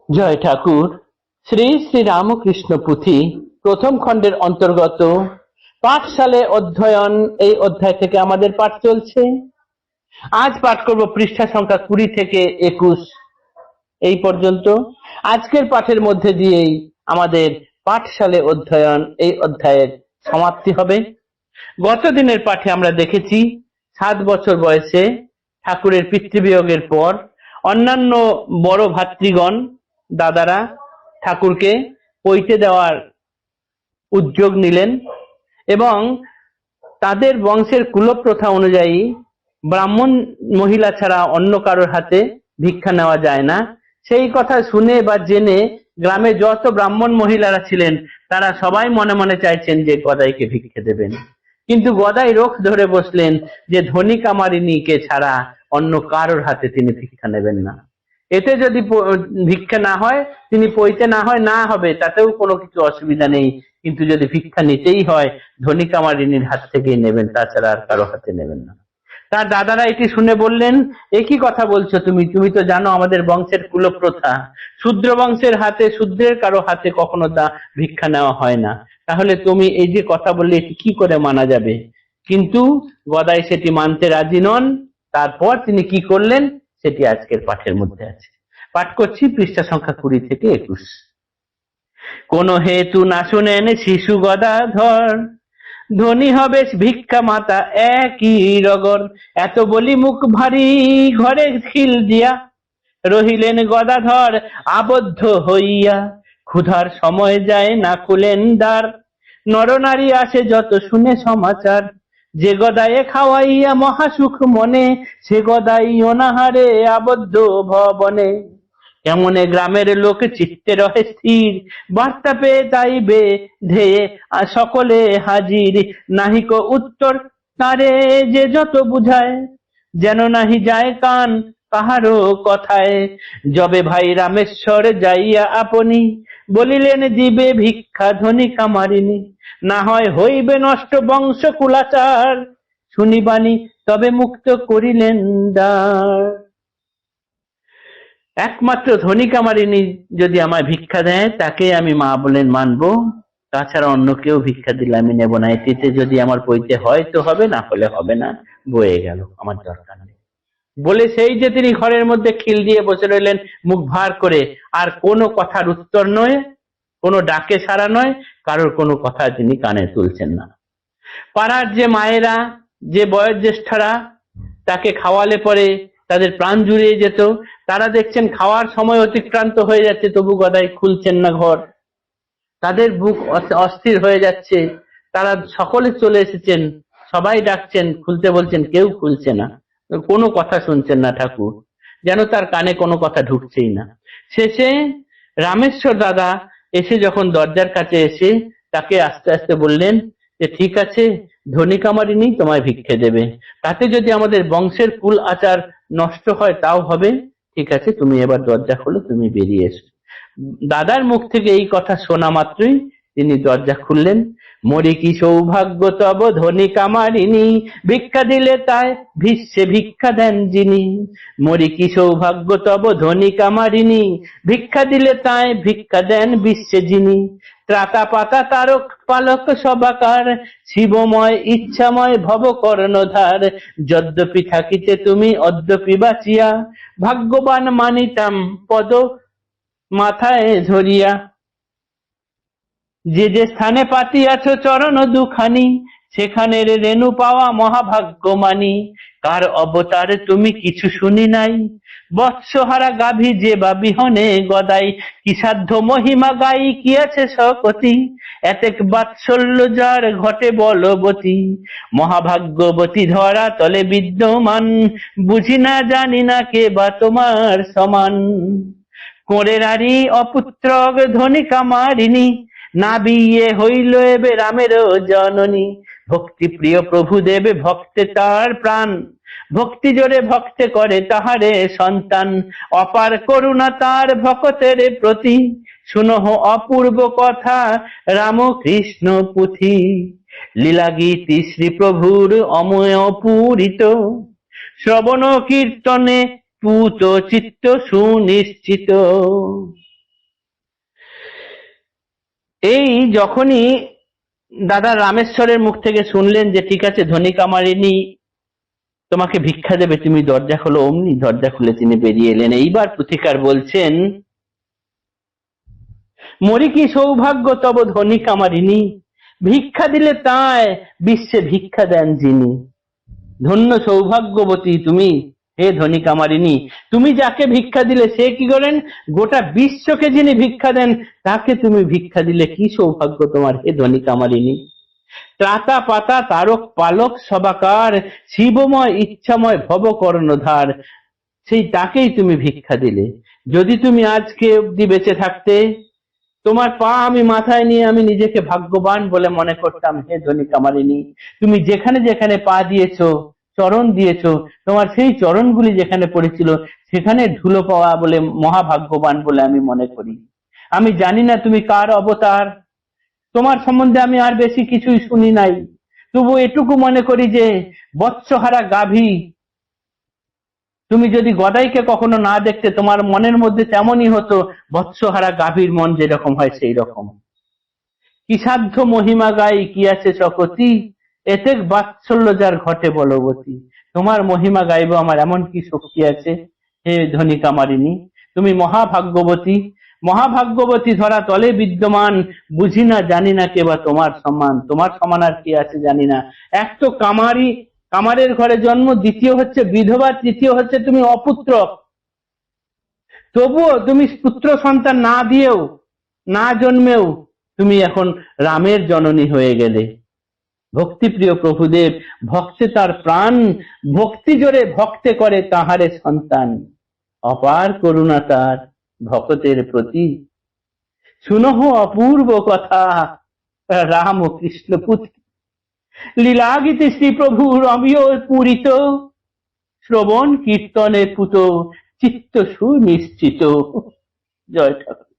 জয় ঠাকুর। শ্রী শ্রী রামকৃষ্ণ পুঁথি প্রথম খণ্ডের অন্তর্গত পাঠশালে অধ্যয়ন এই অধ্যায় থেকে আমাদের পাঠ চলছে। আজ পাঠ করব পৃষ্ঠা সংখ্যা 20 থেকে 21 এই পর্যন্ত। আজকের পাঠের মধ্যে দিয়েই আমাদের পাঠশালে অধ্যয়ন এই অধ্যায়ের সমাপ্তি হবে। গত দিনের পাঠে আমরা দেখেছি 7 বছর বয়সে ঠাকুরের পিতৃবিয়োগের পর অন্যান্য বড় ভাতৃগণ দাদারা ঠাকুরকে পৈতে দেওয়ার উদ্যোগ নিলেন এবং তাদের বংশের কুলপ্রথা অনুযায়ী ব্রাহ্মণ মহিলা ছাড়া অন্য কারোর হাতে ভিক্ষা নেওয়া যায় না। সেই কথা শুনে বা জেনে গ্রামে যত ব্রাহ্মণ মহিলারা ছিলেন তারা সবাই মনে মনে চাইছেন যে গদাইকে ভিক্ষা দেবেন, কিন্তু গদাই রোখ ধরে বসলেন যে ধনী কামারিনীকে ছাড়া অন্য কারোর হাতে তিনি ভিক্ষা নেবেন না। এতে যদি ভিক্ষা না হয়, তিনি পৈতে না হয় না হবে, তাতেও কোনো কিছু অসুবিধা নেই, কিন্তু যদি ভিক্ষা নিতেই হয় ধনী কামারিনীর হাত থেকেই নেবেন, তাছাড়া আর কারো হাতে নেবেন না। তার দাদারা এটি শুনে বললেন, একই কথা বলছো তুমি, তুমি তো জানো আমাদের বংশের কুলপ্রথা, শূদ্র বংশের হাতে শূদ্রের কারো হাতে কখনো তা ভিক্ষা নেওয়া হয় না, তাহলে তুমি এই যে কথা বললে এটি কি করে মানা যাবে? কিন্তু গদাই সেটি মানতে রাজি নন। তারপর তিনি কি করলেন সেটি আজকের পাঠের মধ্যে আছে। পাঠ করছি পৃষ্ঠা সংখ্যা 20 থেকে 21। কোন হেতু না শুনেন শিশু গদাধর, ধনী হবে ভিক্ষা মাতা একই রগর। এত বলি মুখ ভারী ঘরে খিল দিয়া, রহিলেন গদাধর আবদ্ধ হইয়া। ক্ষুধার সময় যায় না খুলেন দ্বার, নরনারী আসে যত শুনে সমাচার। যে গদায়ে খাওয়াইয়া মহাসুখ মনে, সে গদাই অনাহারে আবদ্ধ ভবনে। কেমনে গ্রামের লোক চিত্তে রহে স্থির, বার্তা পেয়ে তাইবে ধেয়ে সকলে হাজির। নাহিক উত্তর তারে যে যত বুঝায়, যেন নাহি যায় কান কাহারো কথায়। যবে ভাই রামেশ্বর যাইয়া আপনি, বলিলেন দিবে ভিক্ষা ধনী কামারিনী। না হয় হইবে নষ্ট বংশ কুলাচার, শুনিবানি তবে মুক্ত করিলেন দ্বার। একমাত্র ধনী কামারিনী যদি আমায় ভিক্ষা দেয় তাকে আমি মা বলেন মানবো, তাছাড়া অন্য কেউ ভিক্ষা দিলে আমি নেব না। এটিতে যদি আমার পৈতে হয় তো হবে, না হলে হবে না, বয়ে গেল, আমার দরকার নেই বলে সেই যে তিনি ঘরের মধ্যে খিল দিয়ে বসে রইলেন মুখ ভার করে। আর কোনো কথার উত্তর নয়, কোনো ডাকে সাড়া নয়, কারোর কোনো কথা তিনি কানে তুলছেন না। পাড়ার যে মায়েরা, যে বয়োজ্যেষ্ঠরা তাকে খাওয়ালে পরে তাদের প্রাণ জুড়িয়ে যেত, তারা দেখছেন খাওয়ার সময় অতিক্রান্ত হয়ে যাচ্ছে তবু গদাই খুলছেন না ঘর। তাদের বুক অস্থির হয়ে যাচ্ছে, তারা সকলে চলে এসেছেন, সবাই ডাকছেন, খুলতে বলছেন, কেউ খুলছে না, কোনো কথা শুনছেন না ঠাকুর, যেন তার কানে কোনো কথা ঢুকছেই না। শেষে রামেশ্বর দাদা এসে যখন দরজার কাছে এসে তাকে আস্তে আস্তে বললেন যে ঠিক আছে, ধনী কামারিনী তোমায় ভিক্ষে দেবে, তাতে যদি আমাদের বংশের কুল আচার নষ্ট হয় তাও হবে, ঠিক আছে তুমি এবার দরজা খোলো, তুমি বেরিয়ে এসো। দাদার মুখ থেকে এই কথা শোনা মাত্রই তিনি দরজা খুললেন। মরি কি সৌভাগ্য তব ধনী কামারিনী, ভিক্ষা দিলে তাই ভিক্ষে ভিক্ষা দেন যিনি। মরি কি সৌভাগ্য তব ধনী কামারিনী, ভিক্ষা দিলে তাই ভিক্ষা দেন বিশ্বে যিনি। ত্রাতা পাতা তারক পালক সবাকার, শিবময় ইচ্ছাময় ভব কর্ণধার। যদ্যপি থাকিতে তুমি অদ্যপি বাঁচিয়া, ভাগ্যবান মানিতাম পদ মাথায় ধরিয়া। যে যে স্থানে পাতিয়াছ চরণ দুখানি, সেখানের রেণু পাওয়া মহাভাগ্য মানি। কার অবতার তুমি কিছু শুনি নাই, বৎসহারা গাভী যে বা বিহনে গদাই। কি সাধ্য মহিমা গাই কি আছে শকতি, এতেক বাৎসল্য যার ঘটে বলবতী। মহাভাগ্যবতী ধরা তলে বিদ্যমান, বুঝি না জানি না কে বা তোমার সমান। কোঁড়েরারি অপুত্রক ধনী কামারিনী, না বিয়ে হইল এবে রামের জননী। ভক্তি প্রিয় প্রভু দেবে ভক্তে তার প্রাণ, ভক্তি জোরে ভক্তে করে তাহারে সন্তান। অপার করুণা তার ভক্তের প্রতি, শুনহ অপূর্ব কথা রামকৃষ্ণ পুঁথি। লীলা গীতি শ্রী প্রভুর অময় পূরিত, শ্রবণ কীর্তনে পুত চিত্ত সুনিশ্চিত। এই যখনই দাদা রামেশ্বরের মুখ থেকে শুনলেন যে ঠিক আছে ধনী কামারিনী তোমাকে ভিক্ষা দেবে, তুমি দরজা খোলো, অমনি দরজা খুলে তিনি বেরিয়ে এলেন। এইবার পুথিকার বলছেন, মরি কি সৌভাগ্য তব ধনী কামারিনী, ভিক্ষা দিলে তাই বিশ্বে ভিক্ষা দেন যিনি। ধন্য সৌভাগ্যবতী তুমি হে ধনী কামারিনী, তুমি যাকে ভিক্ষা দিলে সে কি করেন, গোটা বিশ্বকে যিনি ভিক্ষা দেন তাকে তুমি ভিক্ষা দিলে, কি সৌভাগ্য তোমার হে ধনী কামারিনী। ত্রাতা পাতা তারক পালক সবাকার, শিবময় ইচ্ছাময় ভব কর্ণধার, সেই তাকেই তুমি ভিক্ষা দিলে। যদি তুমি আজকে অব্দি বেঁচে থাকতে, তোমার পা আমি মাথায় নিয়ে আমি নিজেকে ভাগ্যবান বলে মনে করতাম হে ধনী কামারিনী। তুমি যেখানে যেখানে পা দিয়েছো, চরণ দিয়েছো, তোমার সেই চরণগুলি যেখানে পড়েছিল সেখানে ধুলো পাওয়া বলে মহাভাগ্যবান বলে আমি মনে করি। আমি জানি না তুমি কার অবতার, তোমার সম্বন্ধে আমি আর বেশি কিছুই শুনি নাই, তবু এটুকু মনে করি যে বৎসহারা গাভী, তুমি যদি গদাইকে কখনো না দেখতে তোমার মনের মধ্যে তেমনই হতো, বৎসহারা গাভীর মন যেরকম হয় সেই রকম। কি সাধ্য মহিমা গাই কি আছে শকতি, এতে বাৎসল্য যার ঘটে বলবতী। তোমার মহিমা গাইব আমার এমন কি শক্তি আছে হে ধনী কামারিনী, তুমি মহাভাগ্যবতী। মহাভাগ্যবতী ধরা তলে বিদ্যমান, বুঝি না জানি না কেবা তোমার সমান, তোমার সমান আর কি আছে জানি না। এক তো কামারি, কামারের ঘরে জন্ম, দ্বিতীয় হচ্ছে বিধবা, তৃতীয় হচ্ছে তুমি অপুত্র, তবুও তুমি পুত্র সন্তান না দিয়েও, না জন্মেও তুমি এখন রামের জননী হয়ে গেলে। ভক্তিপ্রিয় প্রভুদেব, ভক্তে তার প্রাণ, ভক্তি জোরে ভক্তে করে তাহারে সন্তান, অপার করুণা তার ভক্তের প্রতি। শুনহ অপূর্ব কথা রাম ও কৃষ্ণ পুত্র, লীলাগীতে শ্রী প্রভু রমিও পূরিত, শ্রবণ কীর্তনে পুত চিত্ত সুনিশ্চিত। জয় ঠাকুর।